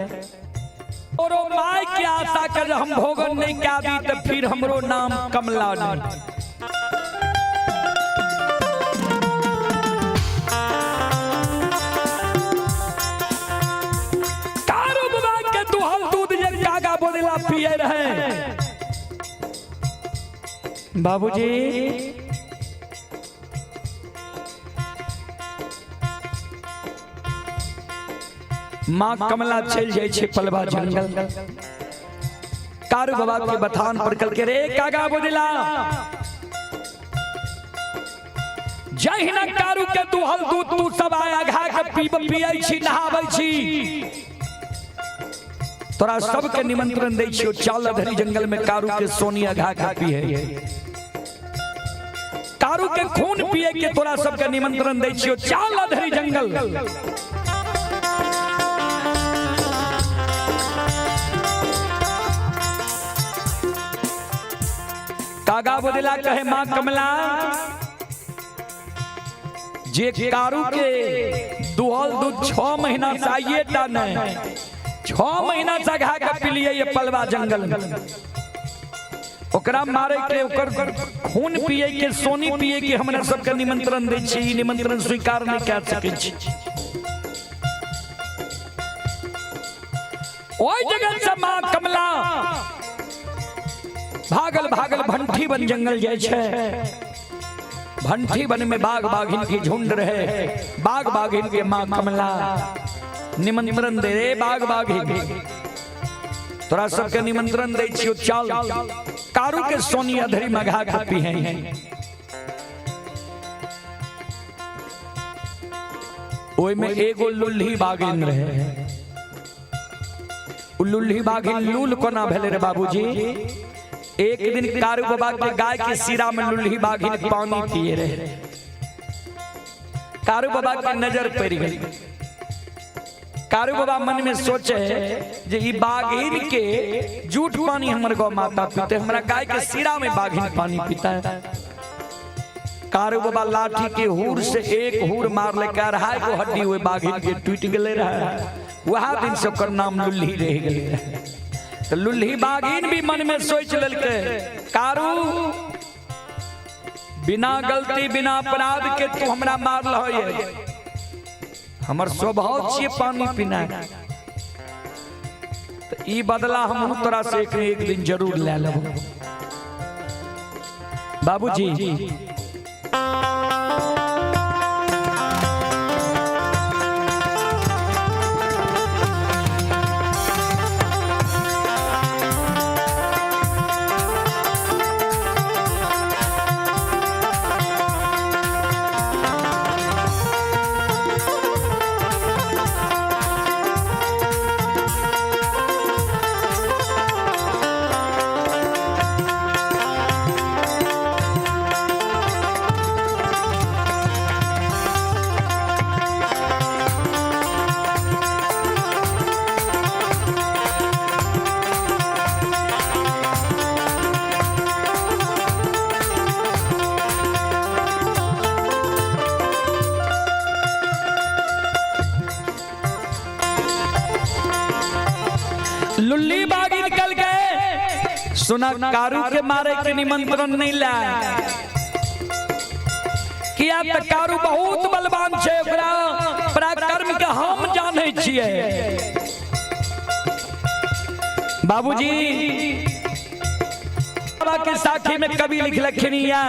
और माय की आशा कर हम भोगन नहीं क्या दी तो फिर हमरो नाम कमला नहीं। कारू बाबा के दुहल दूध जे कागा बोलेला पिए रहे। बाबूजी माँ कमला चल जाए छे पलवा जंगल। कारू बाबा के बथान पर कल के रे कागा बोदिला जय हिना कारू के दुहल दूध तू सब आया घा के पीब पियै छी नहाबै छी। तोरा सब के निमंत्रण दै छियो चल धरी जंगल में कारू के सोनिया घा के पिए। कारू के खून पिए के तोरा सब के निमंत्रण दै छियो चल धरी जंगल। कागा बोदिला कहे माँ कमला जे कारू के दुहल दूध 6 महीना चाहिए ता नहीं 6 महीना से घा के पिलिए ये पलवा जंगल में। ओकरा मारे के ओकर खून पिए के सोनी पिए के हमरा सबके निमंत्रण दै छी निमंत्रण स्वीकार नहीं कर सकै छी। ओई जगह से माँ कमला भागल भागल भंठी बन जंगल जाए छे। भंठी बन में बाघ बाघिन की झुंड रहे। बाघ बाघिन के माँ कमला निमंत्रण दे रे बाघ बाघिन तोरा सबके निमंत्रण दे छियो चल कारू के सोनी अधरी मघा के पिए। ओई में एगो लुल्ही बाघिन रहे। लुल्ही बाघिन लूल कोना भेले रे बाबूजी। एक दिन कारू बाबा के गाय के सिरा में लुल्ही बाघिन पानी पिए रहे। कारू बाबा की नजर पड़ गई। कारू बाबा मन में सोचे जे ई बाघिन के झूठ पानी हमर गौ माता पीते हमरा गाय के सिरा में बाघिन पानी पीता है। कारू बाबा लाठी के हूर से एक हूर मार ले कर हाय को हड्डी हुए बाघिन के टूट गले रहा। वह दिन से ओकर नाम लुल्ही रह गए। तो लुल्ही बाघिन भी मन में सोच लेलके कारू बिना गलती बिना अपराध के तू हमरा मार लहो। हमर स्वभाव छिए पानी पीना तो ई बदला हम तोरा से एक दिन जरूर ले लेब। बाबूजी लुल्ली बागी निकल गए। सुना कारू के मारे के निमंत्रण नहीं लाया किया तो कारू बहुत बलवान छे। ओकरा पराक्रम के हम जाने छिए। बाबूजी बाबा के साथी में कवि लिख लखनिया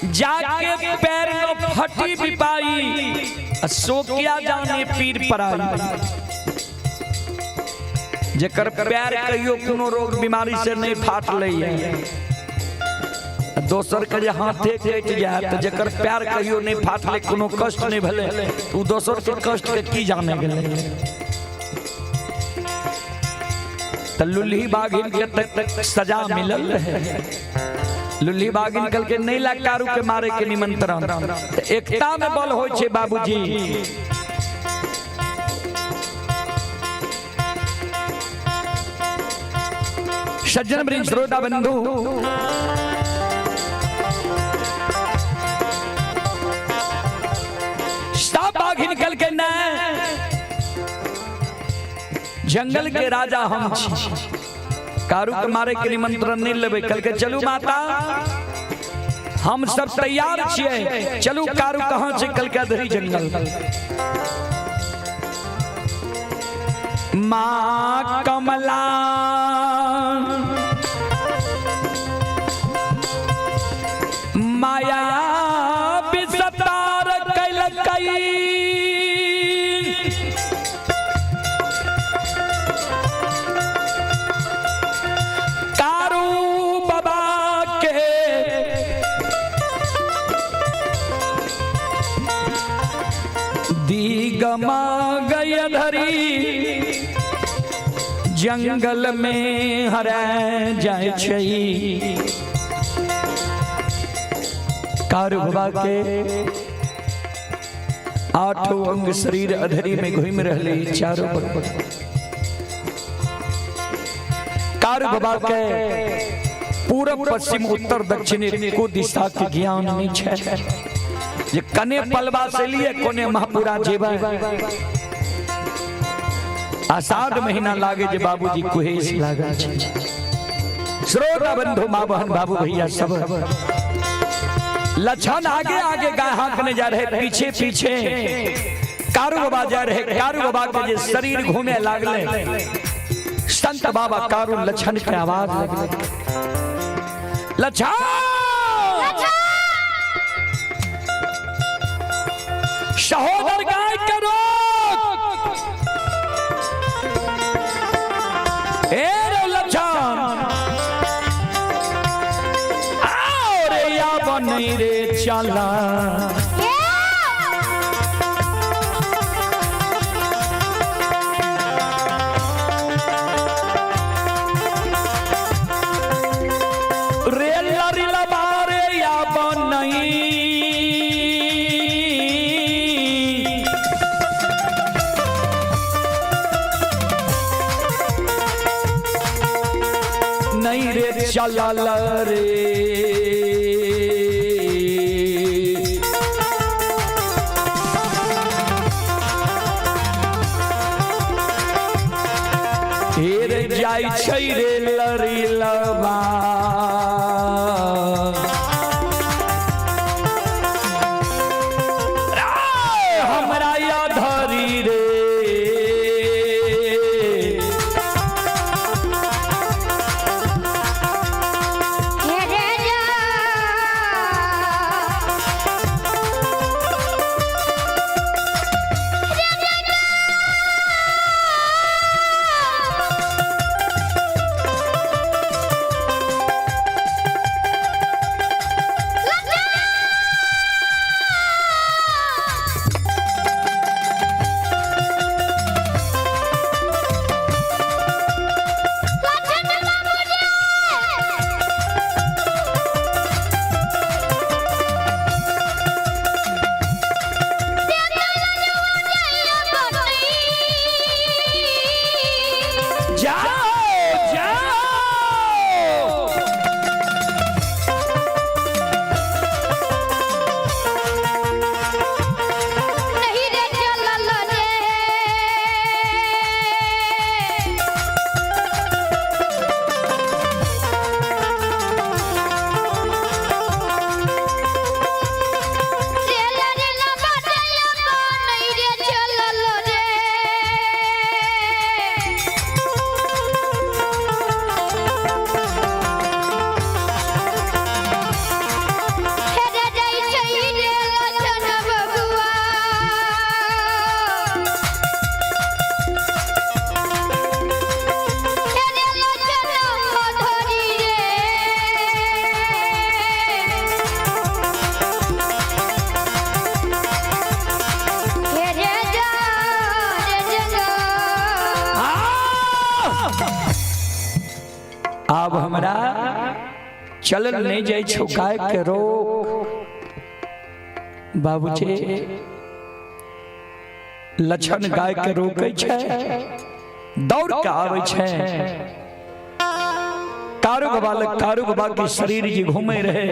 जाके पैर को फटी भी पाई सो किया जाने पीर पराई। जेकर प्यार कहियो कोनो रोग बीमारी से नहीं फाट लई दोसर के हाथे कट जाए तो जेकर प्यार कहियो नहीं फाट ले कोनो कष्ट नहीं भले तू दोसर के कष्ट के की जाने गेले। तो लुल्ही बाघिन के तक सजा मिलल है। लुल्ही बाघिन निकल के नहीं ला कारू के मारे के निमंत्रण। एकता में बल होय छे बाबूजी। सज्जन वृंद श्रोता बंधु सब बाघ निकल के न जंगल के राजा हम छी, कारू के मारे के निमंत्रण नहीं लेबे। कल के चलू माता हम सब तैयार छिए, चलू कारू कहाँ से? कल के अधरी जंगल। माँ कमला माया विस्तार कैलकई, कारू बाबा के दिगमा गय धरी, जंगल में हरा जाय छई। कारू बाबा के 8 अंग शरीर अधरी में घूम रहले चारों बगल। कारू बाबा के पूरब पश्चिम उत्तर दक्षिण को दिशा के ज्ञान नहीं है। जे कने पलवा से लिए कोने महापुरा जेबा। आषाढ़ महीना लागे जे बाबूजी कुहेस लागा छे। श्रोता बंधु माँ बहन बाबू भैया सब लछन आगे आगे गाय हाँकने जा रहे, पीछे पीछे कारू बाबा जा रहे। कारू बाबा के जे शरीर घूमे लागले, संत बाबा कारू लछन के आवाज लगले, लछन सहोदर गाय के रोक, ए रे लछन आओ रे या बनी रे चला। चला रे हेर जाय छै रे लरी लबा, हमरा या धरी रे अब हमरा चलल नहीं जाय छो, गाय के रोक बाबूजी। लछन गाय के रोके छे, दौड़ के आवे छे। कारू बाबा के शरीर जी घूमे रहे,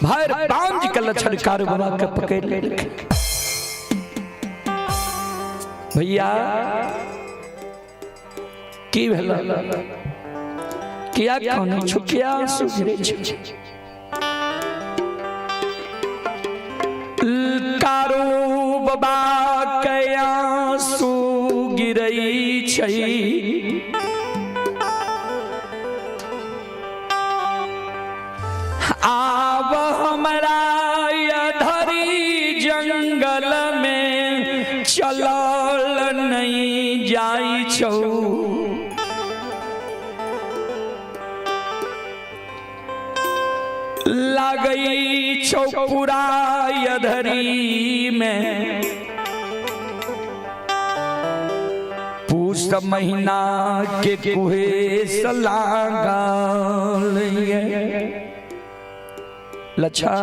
भर पांच के लछन कारू बाबा के पकड़ ले। भैया की भेला किया खाने छुकिया सुगिरे कारो बाबा कया सुगिरई छई आब हमरा अधरी जंगल में चलल नहीं जाई छौ लगई छौपुरा अधरी में पूस महीना के कुहे सलागल लच्छा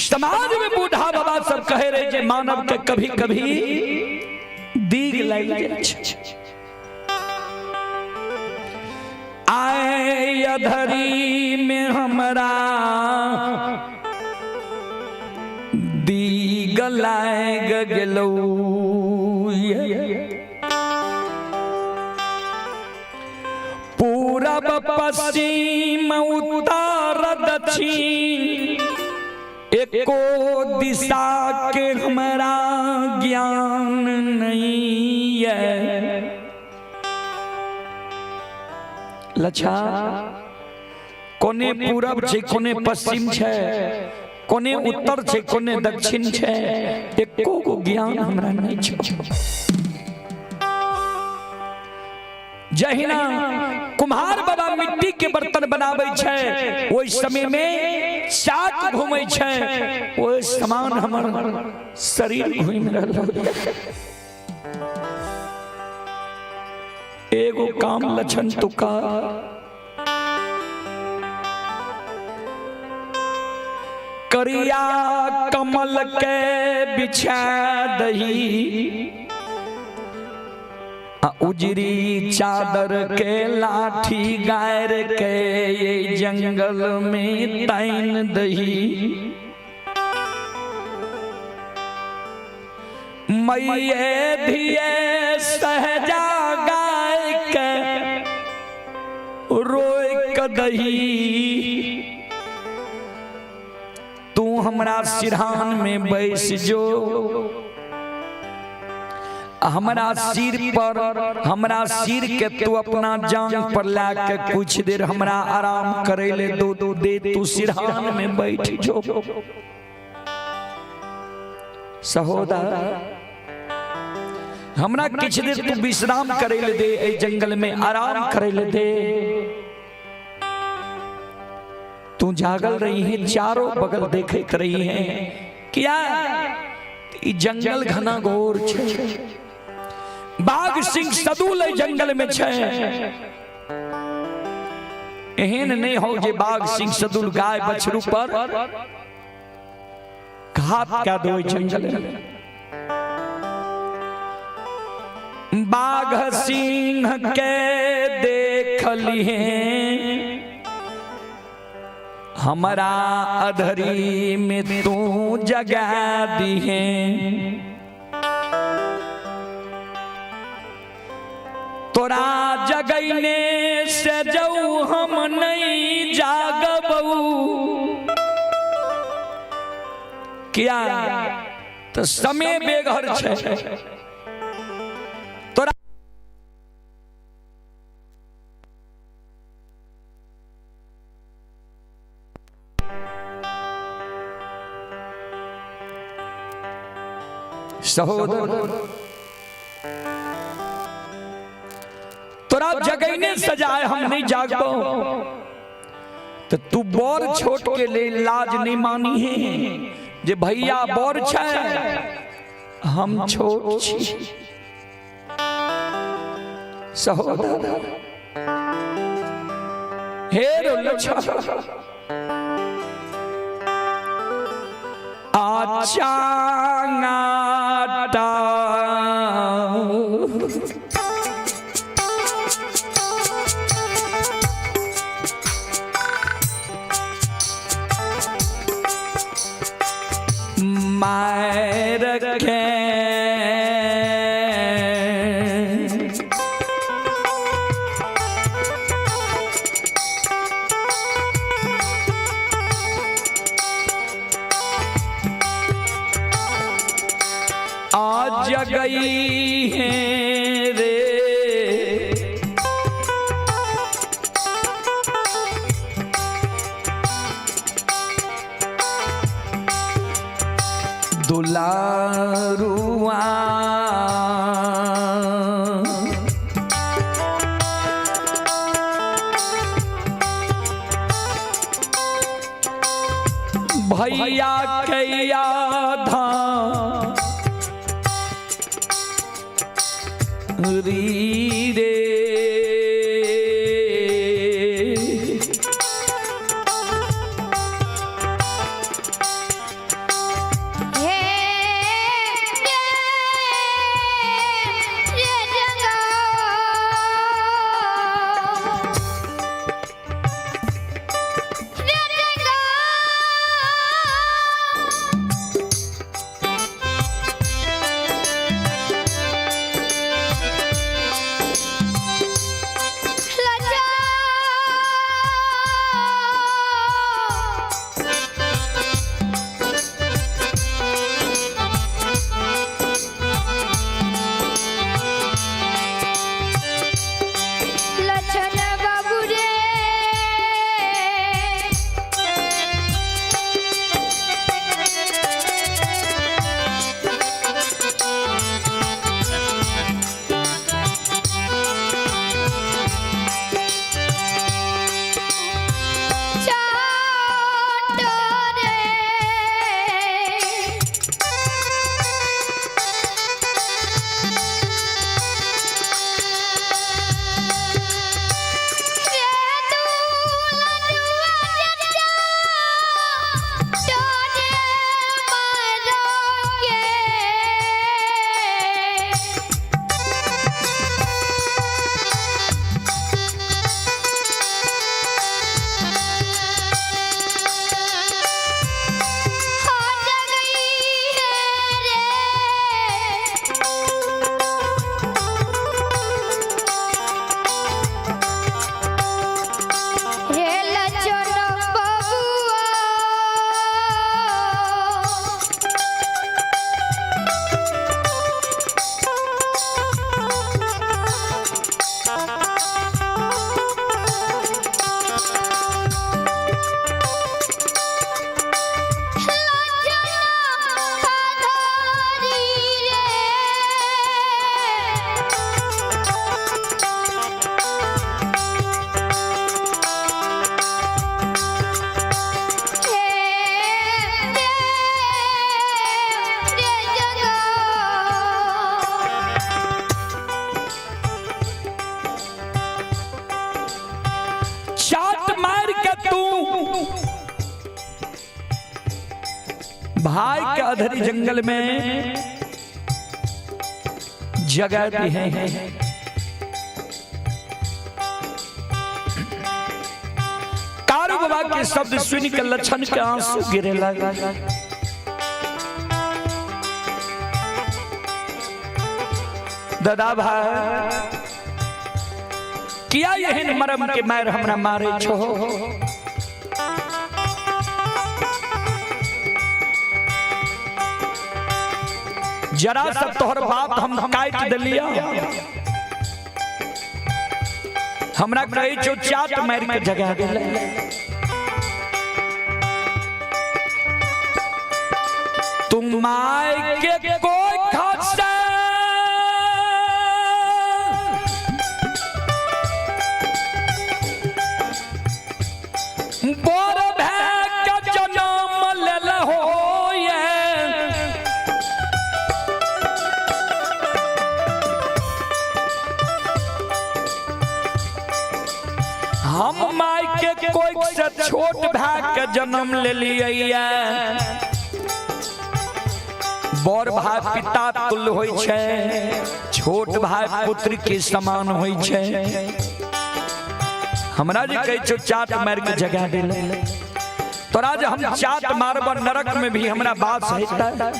समाज में बूढ़ा बाबा सब कहे रहे जे मानव के कभी कभी दीग लग जाए आए अधरी में हमरा दीग लाग गेलौ पूरब पश्चिम उत्तर दक्षिण एको दिशा के हमरा ज्ञान नहीं है लच्छा कोने पूरब छे कोने पश्चिम छे कोने उत्तर छे कोने दक्षिण छे एको को ज्ञान हमरा नहीं छे जहिना कुम्हार बाबा मिट्टी के बर्तन बनावे छे ओइ समय में चाक घूमै छे ओइ समान हमर शरीर घूम रहल एगो काम लक्षण तुका करिया कमल के बिछा दही उजरी चादर के लाठी गायर के ये जंगल में तैन दही मैये धिये सहजा गाय के रोए कदही तू हमरा सिरहान में बैस जो हमरा सिर पर हमरा सिर के तू अपना जांग पर लाके कुछ देर हमरा आराम करे ले दो दे तू सिरहान में बैठ जो सहोदर हमरा कुछ देर तू विश्राम करे ले दे ए जंगल में आराम करे ले दे तू जागल रही है चारों बगल देखे रही है क्या जंगल घना घोर छे बाघ सिंह सदुल जंगल में छे एहन नहीं हो जे बाघ सिंह सदुल गाय बछरू पर घात क्या दो जंगल में बाघ सिंह के देख लिए हमारा अधरी में तू जगा दी है तोरा जगैने से जाऊ हम नहीं जागबऊ क्या तो समय बेघर छे तोरा सहोदर तोरा जगैने सजाए हम नहीं जागबो तो तू बोर छोट के ले लाज नहीं मानी है जे भैया बोर छे हम छोट छी सहोदर हे रोलछा आचांगाटा मायर के गई हैं रे, दुलारुआ भैया कैया धाम री रे, भाई के अधरी जंगल में जगह दी है। कारू बाबा के शब्द सुन के लक्षण के आंसू गिरे लगा। दादा भाई किया यह मरम के मार हमरा मारे छो, जरा सब तोहर बात हम काट दिलिया, हमरा कहे जो चाट मार के जगह दिले। तुम माय के कोई खासा बोर भैक के जन्म ले हो हम माई के कोई से छोट भाई के जन्म ले लिया। बड़ भाई पिता तुल्य होय छे, छोट भाई पुत्र के समान होय छे। हमरा जे कहे छो चाट मार के जगह दिले, तोरा जे हम चाट मारब नरक में भी हमरा बात सहिता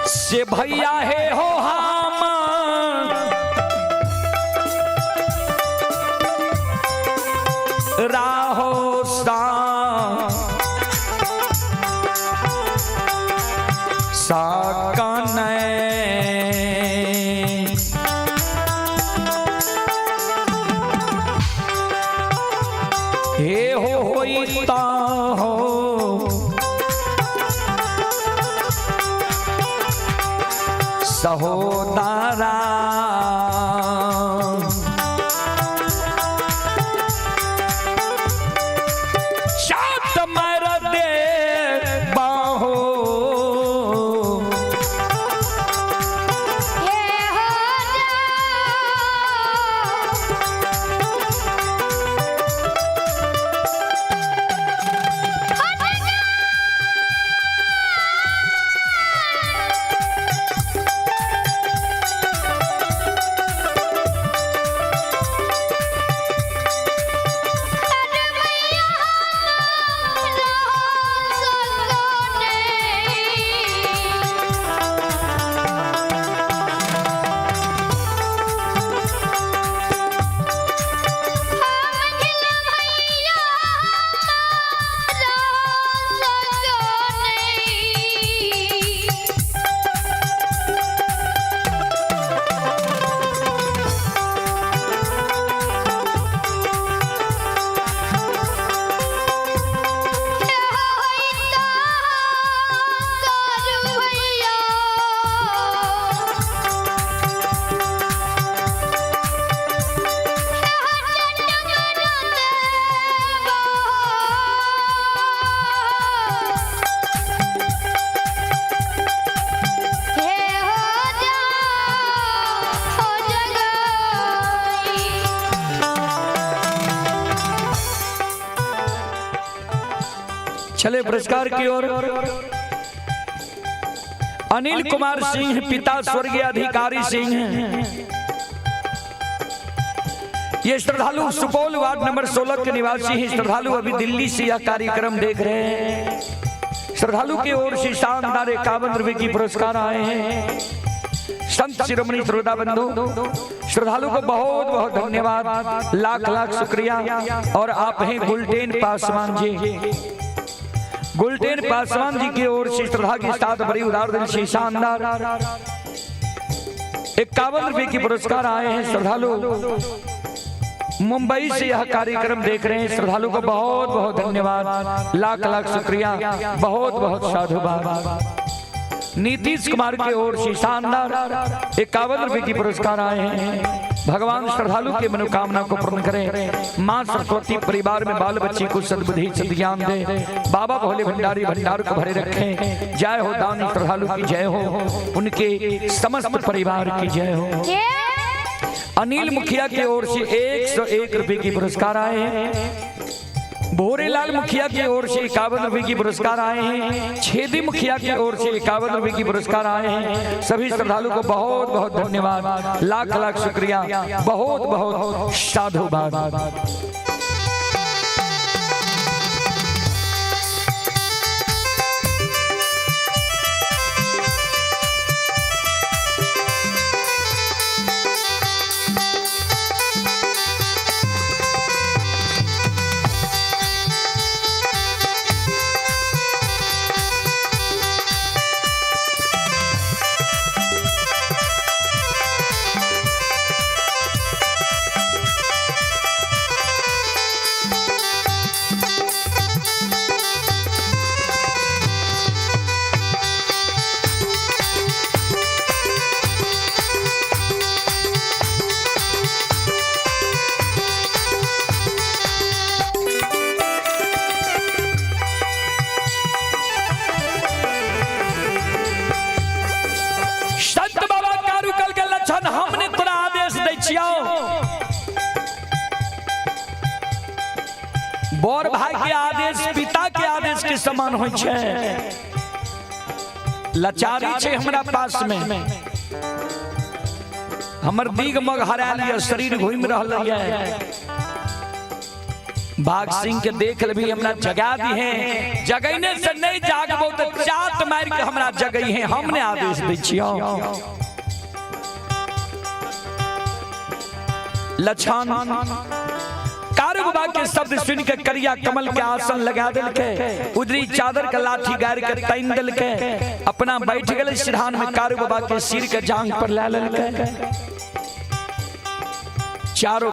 से भैया हे हो हम राहो सा सहोदरा शात मर दे बाहो चले पुरस्कार की ओर। अनिल कुमार सिंह पिता स्वर्गीय अधिकारी सिंह, ये श्रद्धालु सुपौल वार्ड नंबर 16 के निवासी हैं। श्रद्धालु अभी दिल्ली से यह कार्यक्रम देख रहे हैं। श्रद्धालु की ओर से शानदार 51 रुपए की पुरस्कार आए हैं। संत शिरोमणि श्रोता बंधु श्रद्धालु को बहुत बहुत धन्यवाद, लाख लाख शुक्रिया। और आप हैं गुलटेन पासवान जी, गुलटेन पासवान जी की ओर से श्रद्धा के साथ बड़ी उदार दिल से शानदार 51 रुपए की पुरस्कार आए हैं। श्रद्धालु मुंबई से यह कार्यक्रम देख रहे हैं। श्रद्धालु को बहुत बहुत धन्यवाद, लाख लाख शुक्रिया, बहुत बहुत साधुवाद। नीतीश कुमार की ओर से शानदार 51 रुपए की पुरस्कार आए हैं। भगवान श्रद्धालु की मनोकामना को पूर्ण करें। मां सरस्वती परिवार में बाल बच्चे को सद्बुद्धि सद्ज्ञान दे। बाबा भोले भंडारी भंडार को भरे रखें। जय हो दानी श्रद्धालु की जय हो, उनके समस्त परिवार की जय हो। अनिल मुखिया की ओर से 101 रुपए की पुरस्कार आए हैं। भोरेलाल मुखिया की ओर से 51 रुपए की पुरस्कार आए हैं। छेदी मुखिया की ओर से 51 रुपए की पुरस्कार आए हैं। सभी श्रद्धालु को बहुत बहुत धन्यवाद, लाख लाख शुक्रिया, बहुत बहुत साधुवाद। बर भाई के आदेश पिता के आदेश के समान होइ छै। लाचारी छै हमरा पास में, हमर दिग मग हरा लिया, शरीर घूम रहल है। बाघ सिंह के देख भी हमरा जगा दी है। जगैने से नहीं जागबो तो चाट मार के हमरा जगई है। हमने आदेश दै छियो। लछन कारू बाबा के शब्द सुन के करिया कमल के आसन लगा दिल के, उदरी चादर का लाठी गार के तैन दिल के, अपना बैठ गए सिरहान में कारू बाबा के सिर के जांग पर ला लेल के। चारों